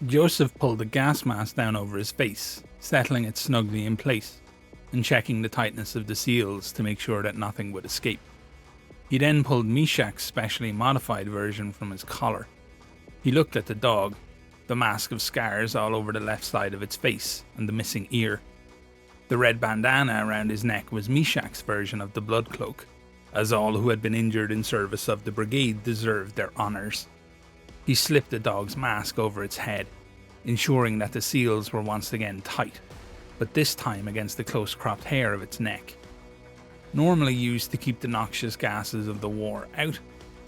Joeseph pulled the gas mask down over his face, settling it snugly in place, and checking the tightness of the seals to make sure that nothing would escape. He then pulled Meshach's specially modified version from his collar. He looked at the dog, the mask of scars all over the left side of its face and the missing ear. The red bandana around his neck was Meshach's version of the blood cloak, as all who had been injured in service of the brigade deserved their honours. He slipped the dog's mask over its head, ensuring that the seals were once again tight, but this time against the close-cropped hair of its neck. Normally used to keep the noxious gases of the war out,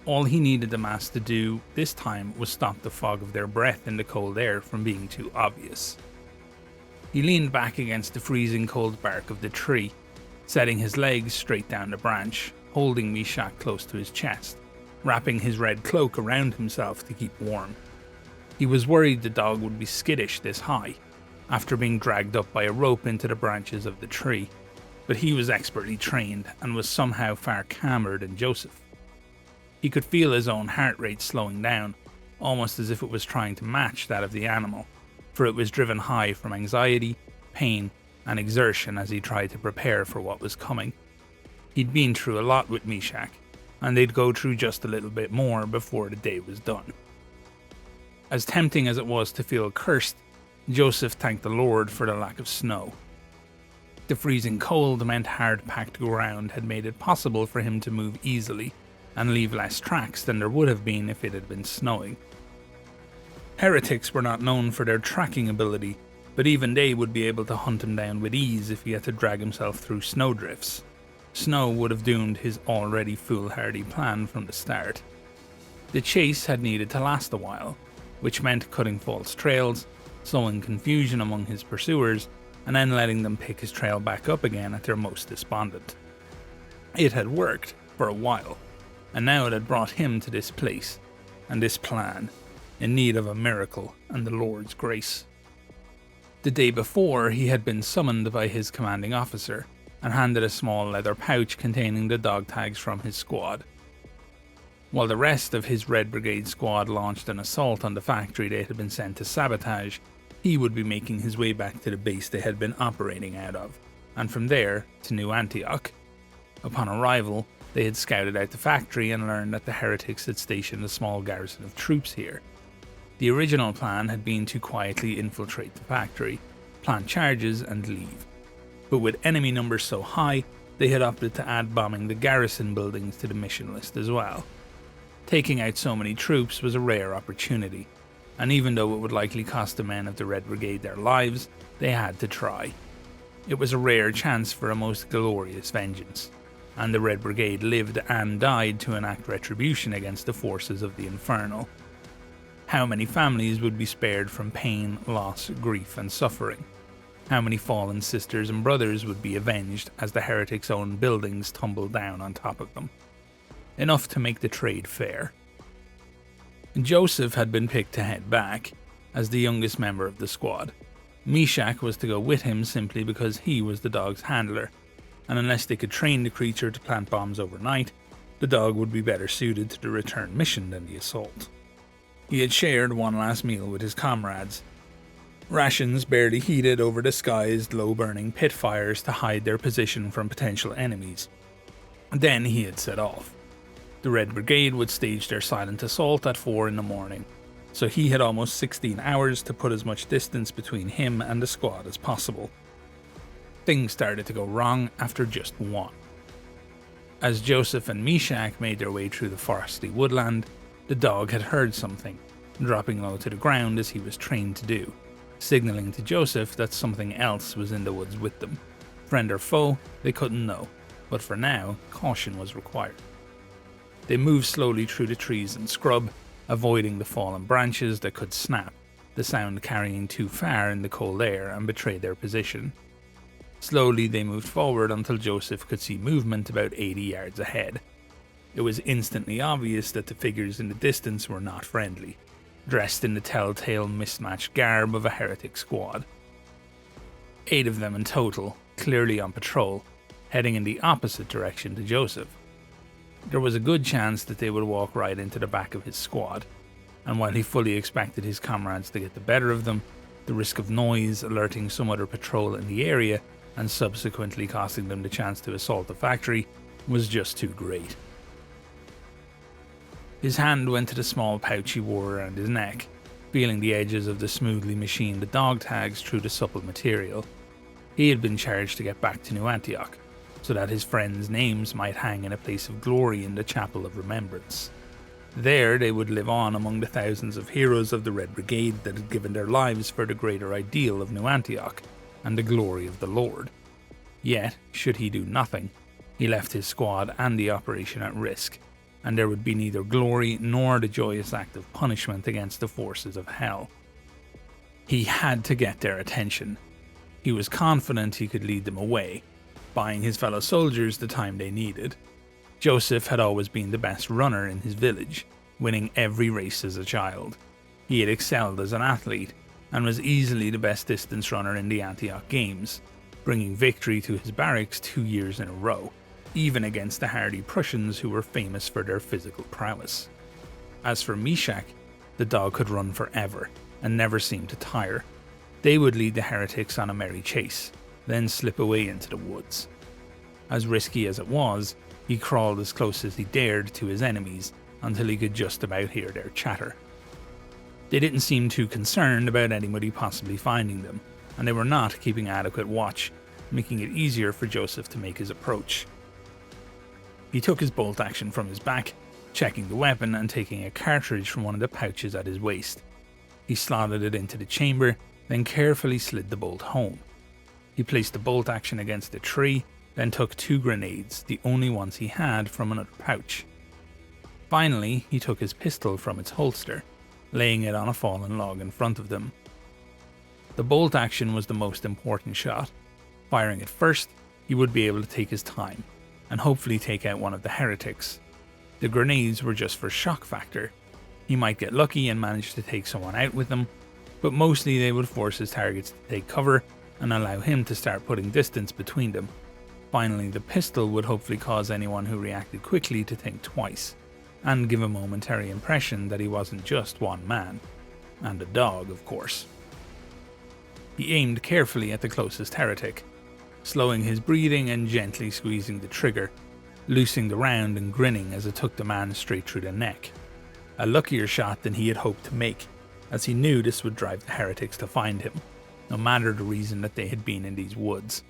all he needed the mask to do this time was stop the fog of their breath in the cold air from being too obvious. He leaned back against the freezing cold bark of the tree, setting his legs straight down the branch, holding Meshach close to his chest, wrapping his red cloak around himself to keep warm. He was worried the dog would be skittish this high, after being dragged up by a rope into the branches of the tree, but he was expertly trained and was somehow far calmer than Joeseph. He could feel his own heart rate slowing down, almost as if it was trying to match that of the animal, for it was driven high from anxiety, pain, and exertion as he tried to prepare for what was coming. He'd been through a lot with Meshach, and they'd go through just a little bit more before the day was done. As tempting as it was to feel cursed, Joeseph thanked the Lord for the lack of snow. The freezing cold meant hard-packed ground had made it possible for him to move easily and leave less tracks than there would have been if it had been snowing. Heretics were not known for their tracking ability, but even they would be able to hunt him down with ease if he had to drag himself through snowdrifts. Snow would have doomed his already foolhardy plan from the start. The chase had needed to last a while, which meant cutting false trails, sowing confusion among his pursuers, and then letting them pick his trail back up again at their most despondent. It had worked for a while, and now it had brought him to this place, and this plan, in need of a miracle and the Lord's grace. The day before, he had been summoned by his commanding officer, and handed a small leather pouch containing the dog tags from his squad. While the rest of his Red Brigade squad launched an assault on the factory they had been sent to sabotage, he would be making his way back to the base they had been operating out of, and from there to New Antioch. Upon arrival, they had scouted out the factory and learned that the heretics had stationed a small garrison of troops here. The original plan had been to quietly infiltrate the factory, plant charges and leave. But with enemy numbers so high, they had opted to add bombing the garrison buildings to the mission list as well. Taking out so many troops was a rare opportunity, and even though it would likely cost the men of the Red Brigade their lives, they had to try. It was a rare chance for a most glorious vengeance, and the Red Brigade lived and died to enact retribution against the forces of the Infernal. How many families would be spared from pain, loss, grief, and suffering? How many fallen sisters and brothers would be avenged as the heretics' own buildings tumbled down on top of them? Enough to make the trade fair. Joeseph had been picked to head back, as the youngest member of the squad. Meshach was to go with him simply because he was the dog's handler, and unless they could train the creature to plant bombs overnight, the dog would be better suited to the return mission than the assault. He had shared one last meal with his comrades. Rations barely heated over disguised, low-burning pit fires to hide their position from potential enemies. Then he had set off. The Red Brigade would stage their silent assault at 4 in the morning, so he had almost 16 hours to put as much distance between him and the squad as possible. Things started to go wrong after just one. As Joeseph and Meshach made their way through the foresty woodland, the dog had heard something, dropping low to the ground as he was trained to do, signaling to Joeseph that something else was in the woods with them. Friend or foe, they couldn't know, but for now, caution was required. They moved slowly through the trees and scrub, avoiding the fallen branches that could snap, the sound carrying too far in the cold air and betray their position. Slowly they moved forward until Joeseph could see movement about 80 yards ahead. It was instantly obvious that the figures in the distance were not friendly, dressed in the telltale mismatched garb of a heretic squad. 8 of them in total, clearly on patrol, heading in the opposite direction to Joeseph. There was a good chance that they would walk right into the back of his squad. and while he fully expected his comrades to get the better of them, the risk of noise alerting some other patrol in the area and subsequently costing them the chance to assault the factory was just too great. His hand went to the small pouch he wore around his neck, feeling the edges of the smoothly machined dog tags through the supple material. He had been charged to get back to New Antioch, so that his friends' names might hang in a place of glory in the Chapel of Remembrance. There they would live on among the thousands of heroes of the Red Brigade that had given their lives for the greater ideal of New Antioch and the glory of the Lord. Yet, should he do nothing, he left his squad and the operation at risk, and there would be neither glory nor the joyous act of punishment against the forces of hell. He had to get their attention. He was confident he could lead them away, buying his fellow soldiers the time they needed. Joeseph had always been the best runner in his village, winning every race as a child. He had excelled as an athlete, and was easily the best distance runner in the Antioch Games, bringing victory to his barracks 2 years in a row, even against the hardy Prussians who were famous for their physical prowess. As for Meshach, the dog could run forever, and never seemed to tire. They would lead the heretics on a merry chase, then slip away into the woods. As risky as it was, he crawled as close as he dared to his enemies until he could just about hear their chatter. They didn't seem too concerned about anybody possibly finding them, and they were not keeping adequate watch, making it easier for Joeseph to make his approach. He took his bolt action from his back, checking the weapon and taking a cartridge from one of the pouches at his waist. He slotted it into the chamber, then carefully slid the bolt home. He placed the bolt action against a tree, then took 2 grenades, the only ones he had, from another pouch. Finally, he took his pistol from its holster, laying it on a fallen log in front of them. The bolt action was the most important shot. Firing it first, he would be able to take his time, and hopefully take out one of the heretics. The grenades were just for shock factor. He might get lucky and manage to take someone out with them, but mostly they would force his targets to take cover and allow him to start putting distance between them. Finally, the pistol would hopefully cause anyone who reacted quickly to think twice, and give a momentary impression that he wasn't just one man. And a dog, of course. He aimed carefully at the closest heretic, slowing his breathing and gently squeezing the trigger, loosing the round and grinning as it took the man straight through the neck. A luckier shot than he had hoped to make, as he knew this would drive the heretics to find him, no matter the reason that they had been in these woods.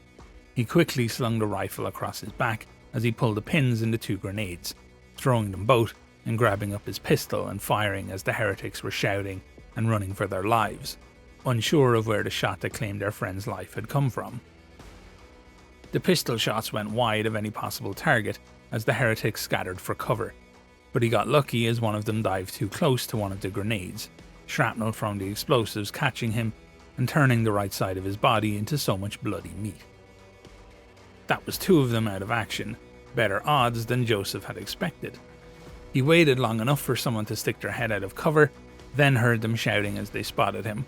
He quickly slung the rifle across his back as he pulled the pins in the 2 grenades, throwing them both and grabbing up his pistol and firing as the heretics were shouting and running for their lives, unsure of where the shot that claimed their friend's life had come from. The pistol shots went wide of any possible target as the heretics scattered for cover, but he got lucky as one of them dived too close to one of the grenades, shrapnel from the explosives catching him and turning the right side of his body into so much bloody meat. That was 2 of them out of action, better odds than Joeseph had expected. He waited long enough for someone to stick their head out of cover, then heard them shouting as they spotted him.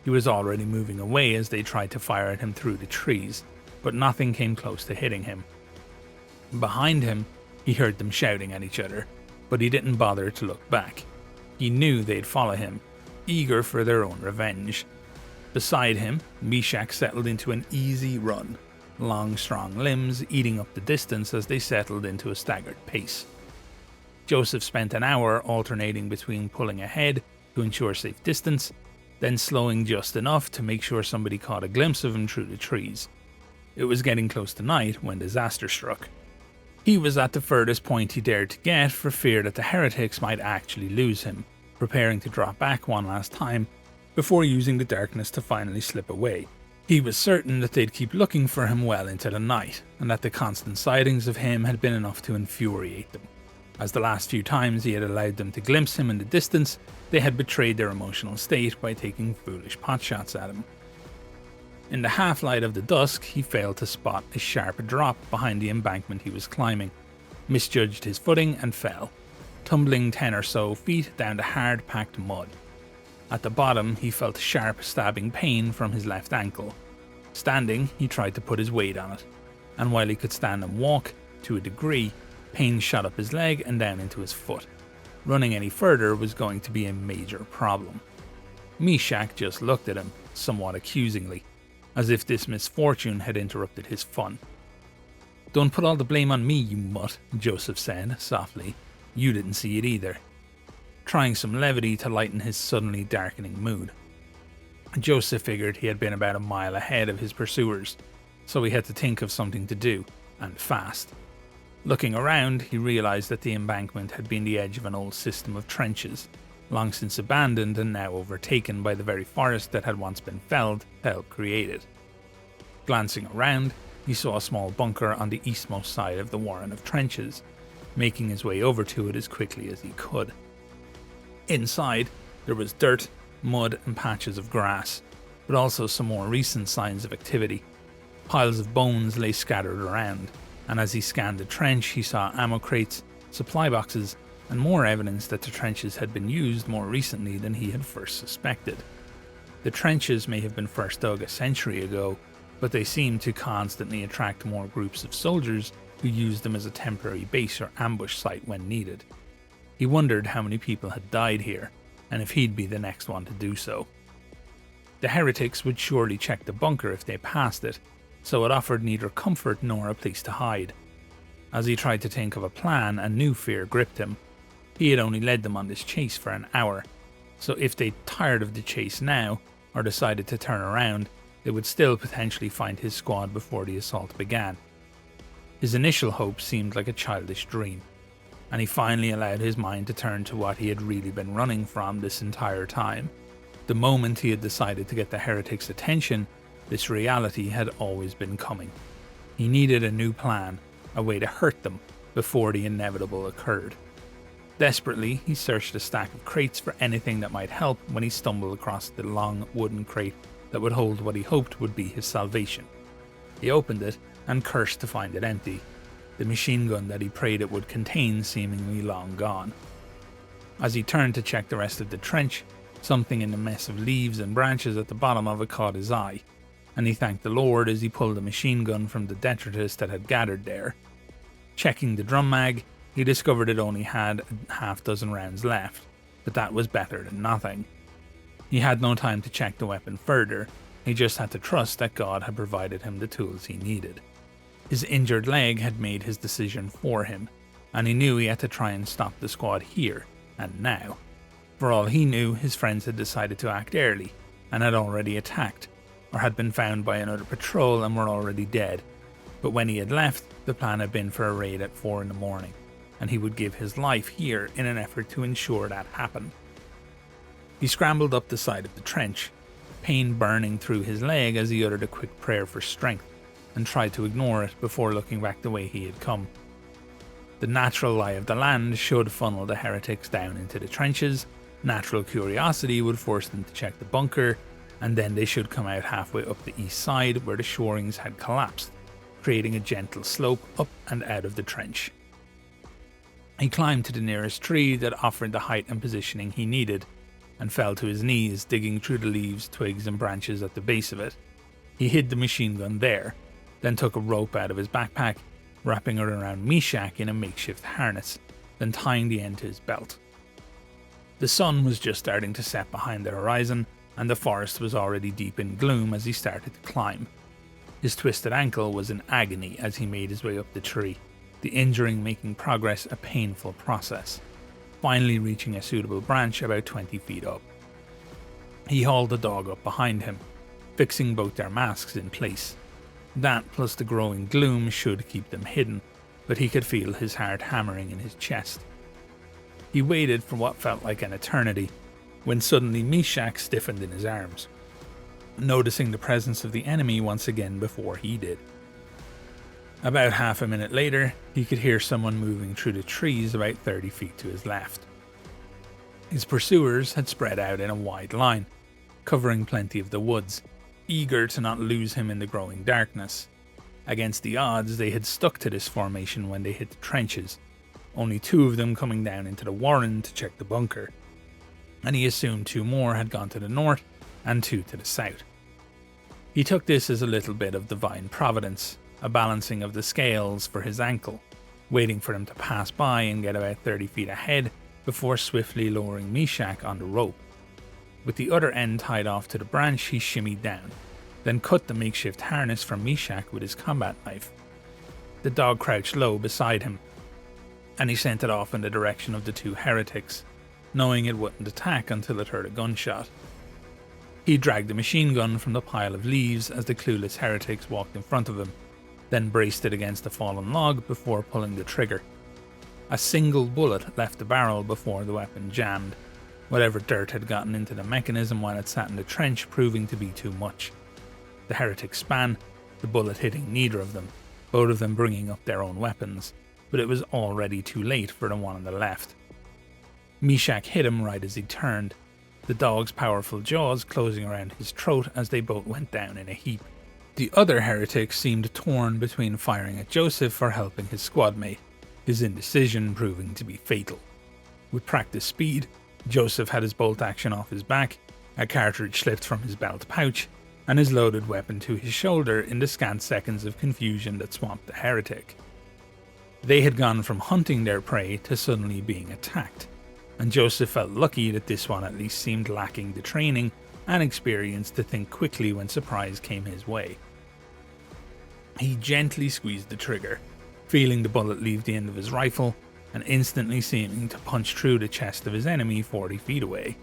He was already moving away as they tried to fire at him through the trees, but nothing came close to hitting him. Behind him, he heard them shouting at each other, but he didn't bother to look back. He knew they'd follow him, eager for their own revenge. Beside him, Meshach settled into an easy run, long strong limbs eating up the distance as they settled into a staggered pace. Joeseph spent an hour alternating between pulling ahead to ensure safe distance, then slowing just enough to make sure somebody caught a glimpse of him through the trees. It was getting close to night when disaster struck. He was at the furthest point he dared to get for fear that the heretics might actually lose him, preparing to drop back one last time before using the darkness to finally slip away. He was certain that they'd keep looking for him well into the night, and that the constant sightings of him had been enough to infuriate them. As the last few times he had allowed them to glimpse him in the distance, they had betrayed their emotional state by taking foolish potshots at him. In the half-light of the dusk, he failed to spot a sharp drop behind the embankment he was climbing, misjudged his footing and fell, tumbling 10 or so feet down the hard-packed mud. At the bottom, he felt sharp stabbing pain from his left ankle. Standing, he tried to put his weight on it, and while he could stand and walk, to a degree, pain shot up his leg and down into his foot. Running any further was going to be a major problem. Meshach just looked at him, somewhat accusingly, as if this misfortune had interrupted his fun. "Don't put all the blame on me, you mutt," Joeseph said softly. "You didn't see it either," trying some levity to lighten his suddenly darkening mood. Joeseph figured he had been about a mile ahead of his pursuers, so he had to think of something to do, and fast. Looking around, he realised that the embankment had been the edge of an old system of trenches, long since abandoned and now overtaken by the very forest that had once been felled to help create it. Glancing around, he saw a small bunker on the eastmost side of the warren of trenches, making his way over to it as quickly as he could. Inside, there was dirt, mud and patches of grass, but also some more recent signs of activity. Piles of bones lay scattered around, and as he scanned the trench he saw ammo crates, supply boxes, and more evidence that the trenches had been used more recently than he had first suspected. The trenches may have been first dug a century ago, but they seemed to constantly attract more groups of soldiers who used them as a temporary base or ambush site when needed. He wondered how many people had died here, and if he'd be the next one to do so. The heretics would surely check the bunker if they passed it, so it offered neither comfort nor a place to hide. As he tried to think of a plan, a new fear gripped him. He had only led them on this chase for an hour, so if they tired of the chase now, or decided to turn around, they would still potentially find his squad before the assault began. His initial hope seemed like a childish dream, and he finally allowed his mind to turn to what he had really been running from this entire time. The moment he had decided to get the heretics' attention, this reality had always been coming. He needed a new plan, a way to hurt them before the inevitable occurred. Desperately, he searched a stack of crates for anything that might help when he stumbled across the long wooden crate that would hold what he hoped would be his salvation. He opened it and cursed to find it empty, the machine gun that he prayed it would contain seemingly long gone. As he turned to check the rest of the trench, something in the mess of leaves and branches at the bottom of it caught his eye, and he thanked the Lord as he pulled the machine gun from the detritus that had gathered there. Checking the drum mag, he discovered it only had a half-dozen rounds left, but that was better than nothing. He had no time to check the weapon further, he just had to trust that God had provided him the tools he needed. His injured leg had made his decision for him, and he knew he had to try and stop the squad here and now. For all he knew, his friends had decided to act early, and had already attacked, or had been found by another patrol and were already dead. But when he had left, the plan had been for a raid at 4 in the morning, and he would give his life here in an effort to ensure that happened. He scrambled up the side of the trench, pain burning through his leg as he uttered a quick prayer for strength, and tried to ignore it before looking back the way he had come. The natural lie of the land should funnel the heretics down into the trenches, natural curiosity would force them to check the bunker, and then they should come out halfway up the east side where the shorings had collapsed, creating a gentle slope up and out of the trench. He climbed to the nearest tree that offered the height and positioning he needed, and fell to his knees, digging through the leaves, twigs and branches at the base of it. He hid the machine gun there, then took a rope out of his backpack, wrapping it around Meshach in a makeshift harness, then tying the end to his belt. The sun was just starting to set behind the horizon, and the forest was already deep in gloom as he started to climb. His twisted ankle was in agony as he made his way up the tree, the injuring making progress a painful process, finally reaching a suitable branch about 20 feet up. He hauled the dog up behind him, fixing both their masks in place. That plus the growing gloom should keep them hidden, but he could feel his heart hammering in his chest. He waited for what felt like an eternity, when suddenly Meshach stiffened in his arms, noticing the presence of the enemy once again before he did. About half a minute later, he could hear someone moving through the trees about 30 feet to his left. His pursuers had spread out in a wide line, covering plenty of the woods, eager to not lose him in the growing darkness. Against the odds, they had stuck to this formation when they hit the trenches, only 2 of them coming down into the warren to check the bunker, and he assumed 2 more had gone to the north and 2 to the south. He took this as a little bit of divine providence, a balancing of the scales for his ankle, waiting for them to pass by and get about 30 feet ahead before swiftly lowering Meshach on the rope. With the other end tied off to the branch, he shimmied down, then cut the makeshift harness from Meshach with his combat knife. The dog crouched low beside him, and he sent it off in the direction of the two heretics, knowing it wouldn't attack until it heard a gunshot. He dragged the machine gun from the pile of leaves as the clueless heretics walked in front of him, then braced it against a fallen log before pulling the trigger. A single bullet left the barrel before the weapon jammed, whatever dirt had gotten into the mechanism while it sat in the trench proving to be too much. The heretics span, the bullet hitting neither of them, both of them bringing up their own weapons, but it was already too late for the one on the left. Meshach hit him right as he turned, the dog's powerful jaws closing around his throat as they both went down in a heap. The other heretic seemed torn between firing at Joeseph or helping his squadmate, his indecision proving to be fatal. With practiced speed, Joeseph had his bolt action off his back, a cartridge slipped from his belt pouch, and his loaded weapon to his shoulder in the scant seconds of confusion that swamped the heretic. They had gone from hunting their prey to suddenly being attacked, and Joeseph felt lucky that this one at least seemed lacking the training and experience to think quickly when surprise came his way. He gently squeezed the trigger, feeling the bullet leave the end of his rifle, and instantly seeming to punch through the chest of his enemy 40 feet away.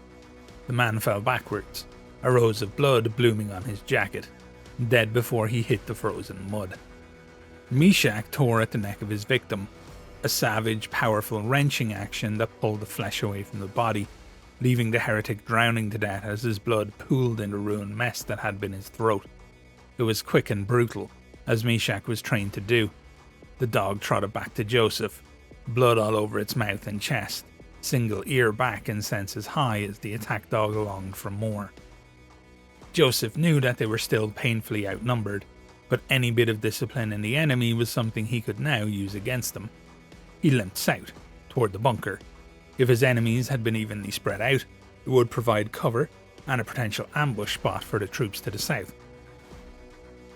The man fell backwards, a rose of blood blooming on his jacket, dead before he hit the frozen mud. Meshach tore at the neck of his victim, a savage, powerful wrenching action that pulled the flesh away from the body, leaving the heretic drowning to death as his blood pooled in the ruined mess that had been his throat. It was quick and brutal, as Meshach was trained to do. The dog trotted back to Joeseph, blood all over its mouth and chest, single ear back and senses high as the attack dog longed for more. Joeseph knew that they were still painfully outnumbered, but any bit of discipline in the enemy was something he could now use against them. He limped south, toward the bunker. If his enemies had been evenly spread out, it would provide cover and a potential ambush spot for the troops to the south.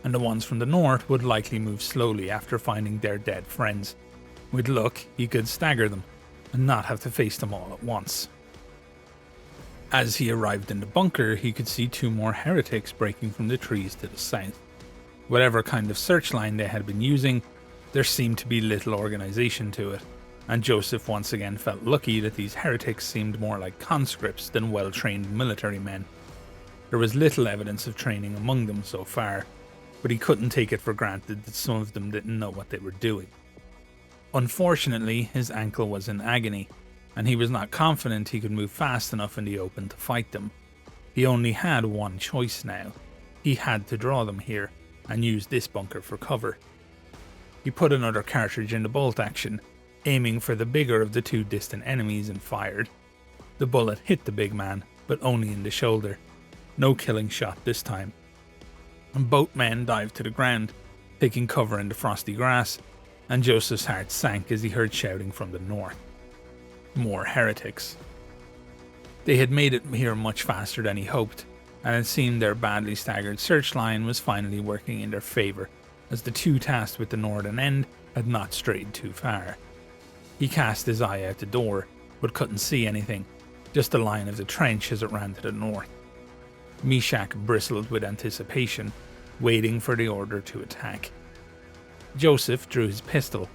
And the ones from the north would likely move slowly after finding their dead friends. With luck, he could stagger them and not have to face them all at once. As he arrived in the bunker, he could see two more heretics breaking from the trees to the south. Whatever kind of search line they had been using, there seemed to be little organization to it, and Joeseph once again felt lucky that these heretics seemed more like conscripts than well-trained military men. There was little evidence of training among them so far, but he couldn't take it for granted that some of them didn't know what they were doing. Unfortunately, his ankle was in agony, and he was not confident he could move fast enough in the open to fight them. He only had one choice now. He had to draw them here, and use this bunker for cover. He put another cartridge in the bolt action, aiming for the bigger of the two distant enemies, and fired. The bullet hit the big man, but only in the shoulder. No killing shot this time. And both men dived to the ground, taking cover in the frosty grass, and Joseph's heart sank as he heard shouting from the north. More heretics. They had made it here much faster than he hoped, and it seemed their badly staggered search line was finally working in their favour, as the two tasked with the northern end had not strayed too far. He cast his eye out the door, but couldn't see anything, just the line of the trench as it ran to the north. Meshach bristled with anticipation, waiting for the order to attack. Joeseph drew his pistol,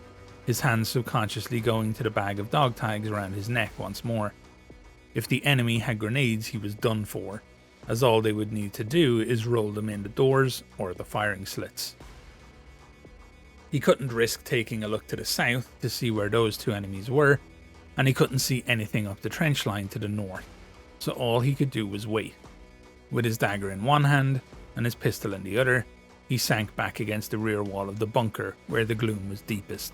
his hands subconsciously going to the bag of dog tags around his neck once more. If the enemy had grenades, he was done for, as all they would need to do is roll them in the doors or the firing slits. He couldn't risk taking a look to the south to see where those two enemies were, and he couldn't see anything up the trench line to the north, so all he could do was wait. With his dagger in one hand and his pistol in the other, he sank back against the rear wall of the bunker where the gloom was deepest,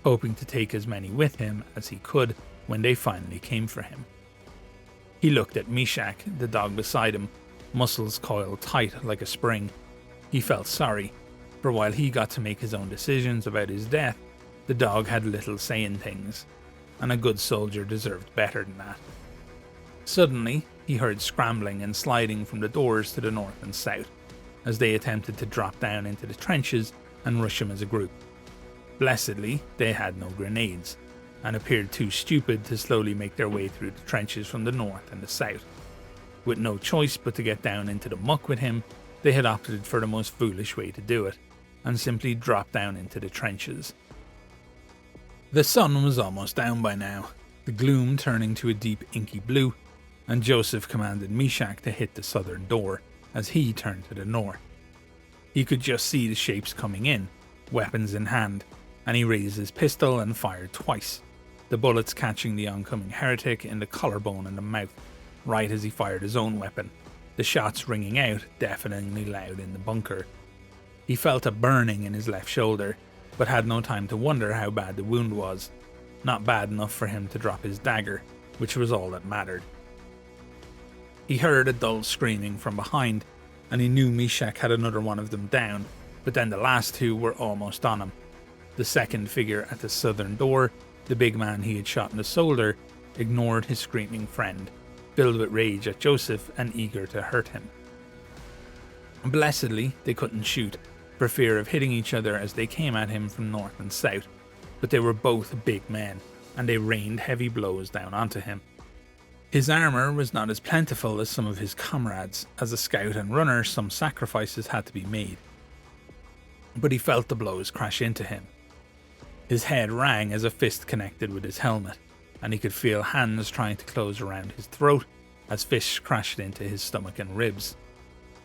hoping to take as many with him as he could when they finally came for him. He looked at Meshach, the dog beside him, muscles coiled tight like a spring. He felt sorry, for while he got to make his own decisions about his death, the dog had little say in things, and a good soldier deserved better than that. Suddenly, he heard scrambling and sliding from the doors to the north and south, as they attempted to drop down into the trenches and rush him as a group. Blessedly, they had no grenades, and appeared too stupid to slowly make their way through the trenches from the north and the south. With no choice but to get down into the muck with him, they had opted for the most foolish way to do it, and simply dropped down into the trenches. The sun was almost down by now, the gloom turning to a deep inky blue, and Joeseph commanded Meshach to hit the southern door, as he turned to the north. He could just see the shapes coming in, weapons in hand, and he raised his pistol and fired twice, the bullets catching the oncoming heretic in the collarbone and the mouth, right as he fired his own weapon, the shots ringing out deafeningly loud in the bunker. He felt a burning in his left shoulder, but had no time to wonder how bad the wound was. Not bad enough for him to drop his dagger, which was all that mattered. He heard a dull screaming from behind, and he knew Meshach had another one of them down, but then the last two were almost on him. The second figure at the southern door, the big man he had shot in the shoulder, ignored his screaming friend, filled with rage at Joeseph and eager to hurt him. Blessedly, they couldn't shoot, for fear of hitting each other as they came at him from north and south, but they were both big men, and they rained heavy blows down onto him. His armour was not as plentiful as some of his comrades. As a scout and runner, some sacrifices had to be made, but he felt the blows crash into him. His head rang as a fist connected with his helmet, and he could feel hands trying to close around his throat as fists crashed into his stomach and ribs.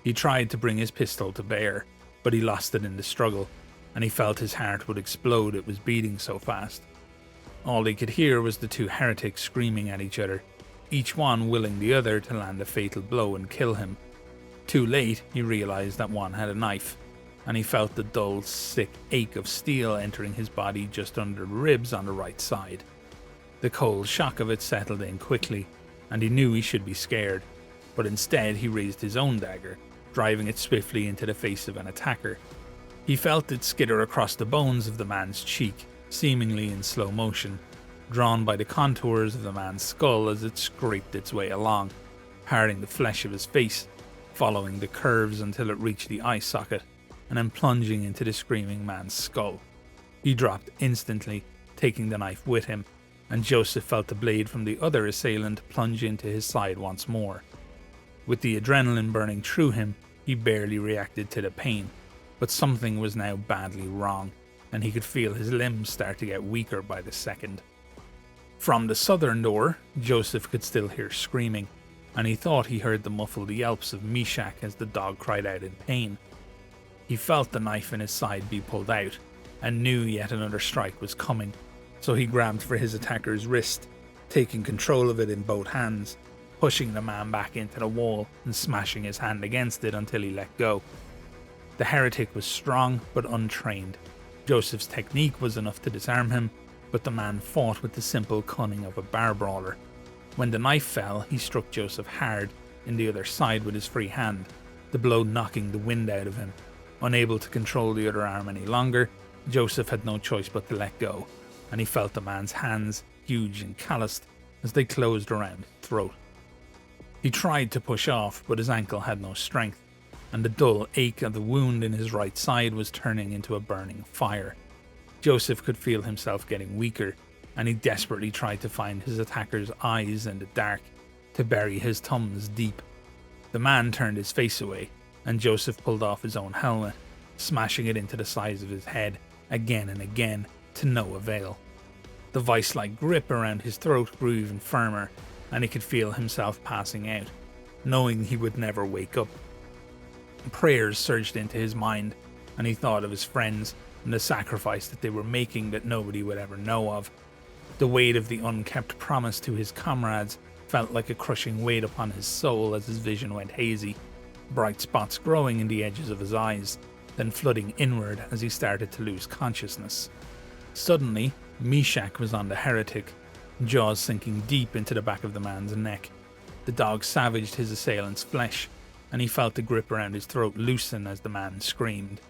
He tried to bring his pistol to bear, but he lost it in the struggle, and he felt his heart would explode, it was beating so fast. All he could hear was the two heretics screaming at each other, each one willing the other to land a fatal blow and kill him. Too late, he realized that one had a knife, and he felt the dull, sick ache of steel entering his body just under the ribs on the right side. The cold shock of it settled in quickly, and he knew he should be scared, but instead he raised his own dagger, driving it swiftly into the face of an attacker. He felt it skitter across the bones of the man's cheek, seemingly in slow motion, drawn by the contours of the man's skull as it scraped its way along, parting the flesh of his face, following the curves until it reached the eye socket, and then plunging into the screaming man's skull. He dropped instantly, taking the knife with him, and Joeseph felt the blade from the other assailant plunge into his side once more. With the adrenaline burning through him, he barely reacted to the pain, but something was now badly wrong, and he could feel his limbs start to get weaker by the second. From the southern door, Joeseph could still hear screaming, and he thought he heard the muffled yelps of Meshach as the dog cried out in pain. He felt the knife in his side be pulled out, and knew yet another strike was coming, so he grabbed for his attacker's wrist, taking control of it in both hands, pushing the man back into the wall and smashing his hand against it until he let go. The heretic was strong but untrained. Joseph's technique was enough to disarm him, but the man fought with the simple cunning of a bar brawler. When the knife fell, he struck Joeseph hard in the other side with his free hand, the blow knocking the wind out of him. Unable to control the other arm any longer, Joeseph had no choice but to let go, and he felt the man's hands, huge and calloused, as they closed around his throat. He tried to push off, but his ankle had no strength, and the dull ache of the wound in his right side was turning into a burning fire. Joeseph could feel himself getting weaker, and he desperately tried to find his attacker's eyes in the dark, to bury his thumbs deep. The man turned his face away, and Joeseph pulled off his own helmet, smashing it into the sides of his head again and again, to no avail. The vice-like grip around his throat grew even firmer, and he could feel himself passing out, knowing he would never wake up. Prayers surged into his mind, and he thought of his friends and the sacrifice that they were making that nobody would ever know of. The weight of the unkept promise to his comrades felt like a crushing weight upon his soul as his vision went hazy, bright spots growing in the edges of his eyes, then flooding inward as he started to lose consciousness. Suddenly, Meshach was on the heretic, jaws sinking deep into the back of the man's neck. The dog savaged his assailant's flesh, and he felt the grip around his throat loosen as the man screamed.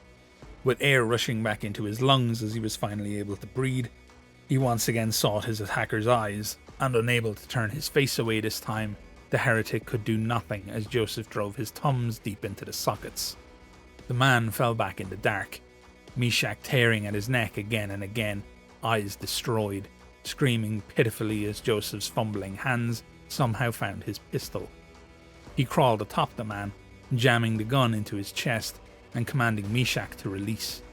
With air rushing back into his lungs as he was finally able to breathe, he once again sought his attacker's eyes, and unable to turn his face away this time, the heretic could do nothing as Joeseph drove his thumbs deep into the sockets. The man fell back in the dark, Meshach tearing at his neck again and again, eyes destroyed, screaming pitifully as Joseph's fumbling hands somehow found his pistol. He crawled atop the man, jamming the gun into his chest and commanding Meshach to release.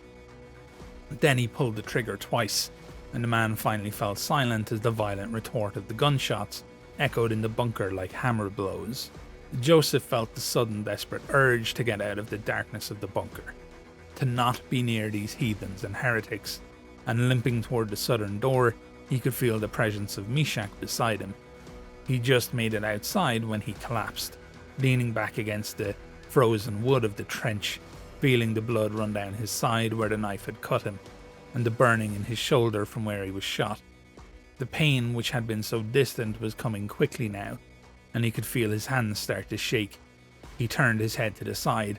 Then he pulled the trigger twice, and the man finally fell silent as the violent retort of the gunshots echoed in the bunker like hammer blows. Joeseph felt the sudden desperate urge to get out of the darkness of the bunker, to not be near these heathens and heretics, and limping toward the southern door, he could feel the presence of Meshach beside him. He just made it outside when he collapsed, leaning back against the frozen wood of the trench, feeling the blood run down his side where the knife had cut him, and the burning in his shoulder from where he was shot. The pain, which had been so distant, was coming quickly now, and he could feel his hands start to shake. He turned his head to the side,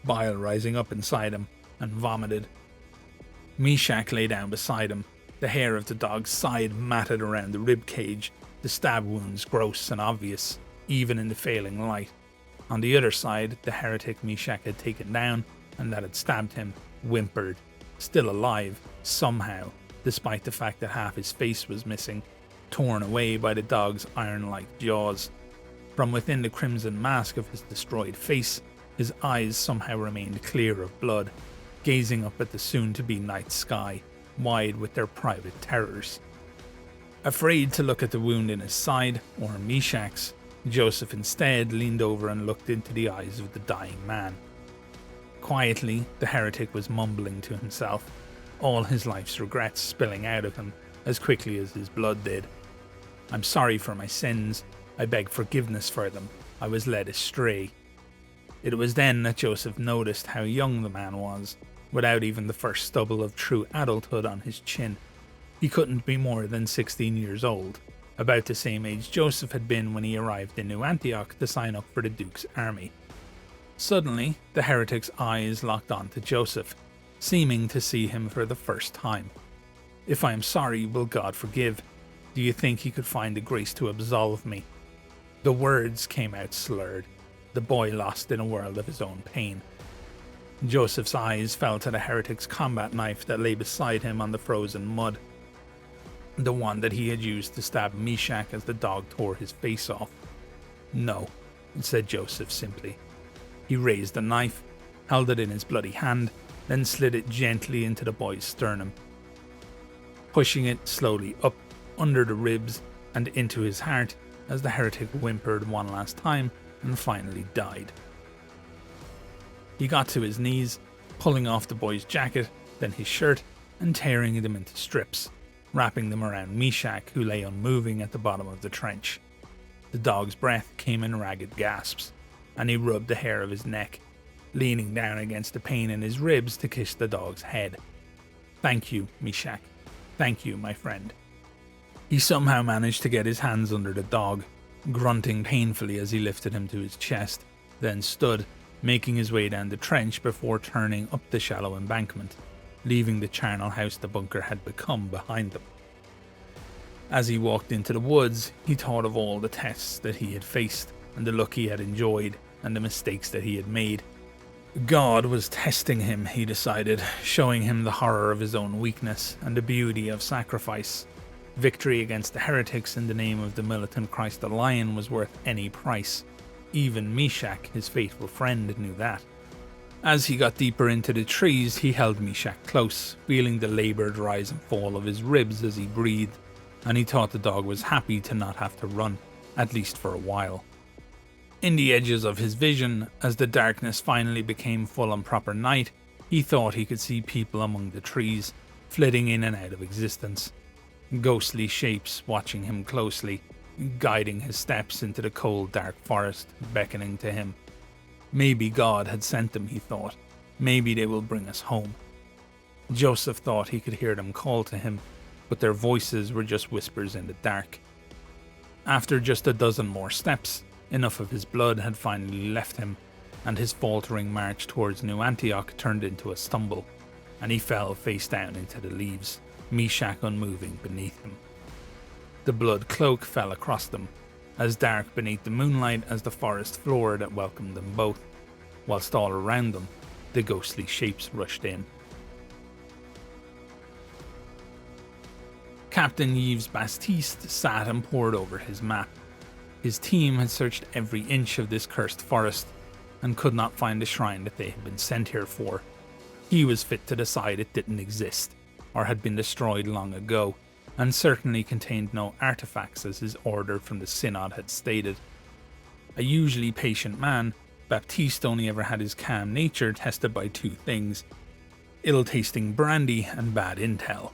bile rising up inside him, and vomited. Meshach lay down beside him, the hair of the dog's side matted around the rib cage, the stab wounds gross and obvious, even in the failing light. On the other side, the heretic Meshach had taken down and that had stabbed him, whimpered, still alive, somehow, despite the fact that half his face was missing, torn away by the dog's iron-like jaws. From within the crimson mask of his destroyed face, his eyes somehow remained clear of blood, gazing up at the soon-to-be night sky, wide with their private terrors. Afraid to look at the wound in his side, or Meshach's, Joeseph instead leaned over and looked into the eyes of the dying man. Quietly, the heretic was mumbling to himself, all his life's regrets spilling out of him as quickly as his blood did. "I'm sorry for my sins. I beg forgiveness for them. I was led astray." It was then that Joeseph noticed how young the man was, without even the first stubble of true adulthood on his chin. He couldn't be more than 16 years old, about the same age Joeseph had been when he arrived in New Antioch to sign up for the Duke's army. Suddenly, the heretic's eyes locked on to Joeseph, seeming to see him for the first time. "If I am sorry, will God forgive? Do you think he could find the grace to absolve me?" The words came out slurred, the boy lost in a world of his own pain. Joseph's eyes fell to the heretic's combat knife that lay beside him on the frozen mud, the one that he had used to stab Meshach as the dog tore his face off. "No," said Joeseph simply. He raised the knife, held it in his bloody hand, then slid it gently into the boy's sternum, pushing it slowly up, under the ribs, and into his heart as the heretic whimpered one last time and finally died. He got to his knees, pulling off the boy's jacket, then his shirt, and tearing them into strips, wrapping them around Meshach, who lay unmoving at the bottom of the trench. The dog's breath came in ragged gasps, and he rubbed the hair of his neck, leaning down against the pain in his ribs to kiss the dog's head. "Thank you, Meshach. Thank you, my friend." He somehow managed to get his hands under the dog, grunting painfully as he lifted him to his chest, then stood, making his way down the trench before turning up the shallow embankment, leaving the charnel house the bunker had become behind them. As he walked into the woods, he thought of all the tests that he had faced, and the luck he had enjoyed, and the mistakes that he had made. God was testing him, he decided, showing him the horror of his own weakness and the beauty of sacrifice. Victory against the heretics in the name of the militant Christ the Lion was worth any price. Even Meshach, his faithful friend, knew that. As he got deeper into the trees, he held Meshach close, feeling the laboured rise and fall of his ribs as he breathed, and he thought the dog was happy to not have to run, at least for a while. In the edges of his vision, as the darkness finally became full and proper night, he thought he could see people among the trees, flitting in and out of existence. Ghostly shapes watching him closely, guiding his steps into the cold dark forest, beckoning to him. Maybe God had sent them, he thought. Maybe they will bring us home. Joeseph thought he could hear them call to him, but their voices were just whispers in the dark. After just a dozen more steps, enough of his blood had finally left him, and his faltering march towards New Antioch turned into a stumble, and he fell face down into the leaves, Meshach unmoving beneath him. The blood cloak fell across them, as dark beneath the moonlight as the forest floor that welcomed them both, whilst all around them, the ghostly shapes rushed in. Captain Yves Baptiste sat and pored over his map. His team had searched every inch of this cursed forest and could not find the shrine that they had been sent here for. He was fit to decide it didn't exist, or had been destroyed long ago, and certainly contained no artifacts as his order from the Synod had stated. A usually patient man, Baptiste only ever had his calm nature tested by two things: ill-tasting brandy and bad intel.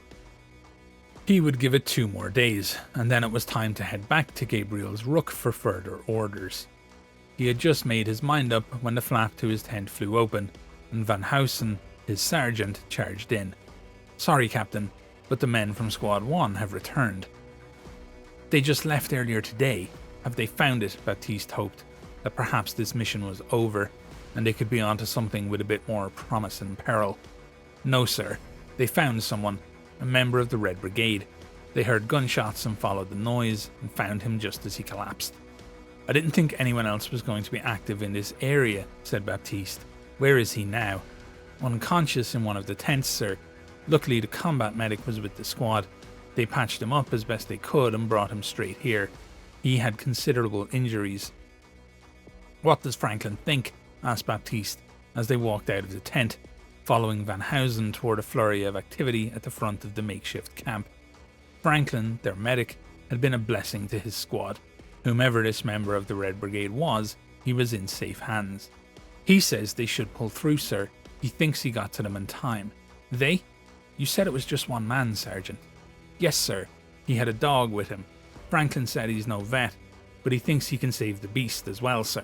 He would give it 2 more days, and then it was time to head back to Gabriel's Rook for further orders. He had just made his mind up when the flap to his tent flew open, and Van Housen, his sergeant, charged in. "Sorry, Captain, but the men from Squad 1 have returned." "They just left earlier today. Have they found it?" Baptiste hoped that perhaps this mission was over, and they could be onto something with a bit more promise and peril. "No, sir. They found someone, a member of the Red Brigade. They heard gunshots and followed the noise, and found him just as he collapsed." "I didn't think anyone else was going to be active in this area," said Baptiste. "Where is he now?" "Unconscious in one of the tents, sir. Luckily the combat medic was with the squad. They patched him up as best they could and brought him straight here. He had considerable injuries." "What does Franklin think?" asked Baptiste as they walked out of the tent, following Van Housen toward a flurry of activity at the front of the makeshift camp. Franklin, their medic, had been a blessing to his squad. Whomever this member of the Red Brigade was, he was in safe hands. "He says they should pull through, sir. He thinks he got to them in time." "They? You said it was just one man, Sergeant." "Yes, sir. He had a dog with him. Franklin said he's no vet, but he thinks he can save the beast as well, sir."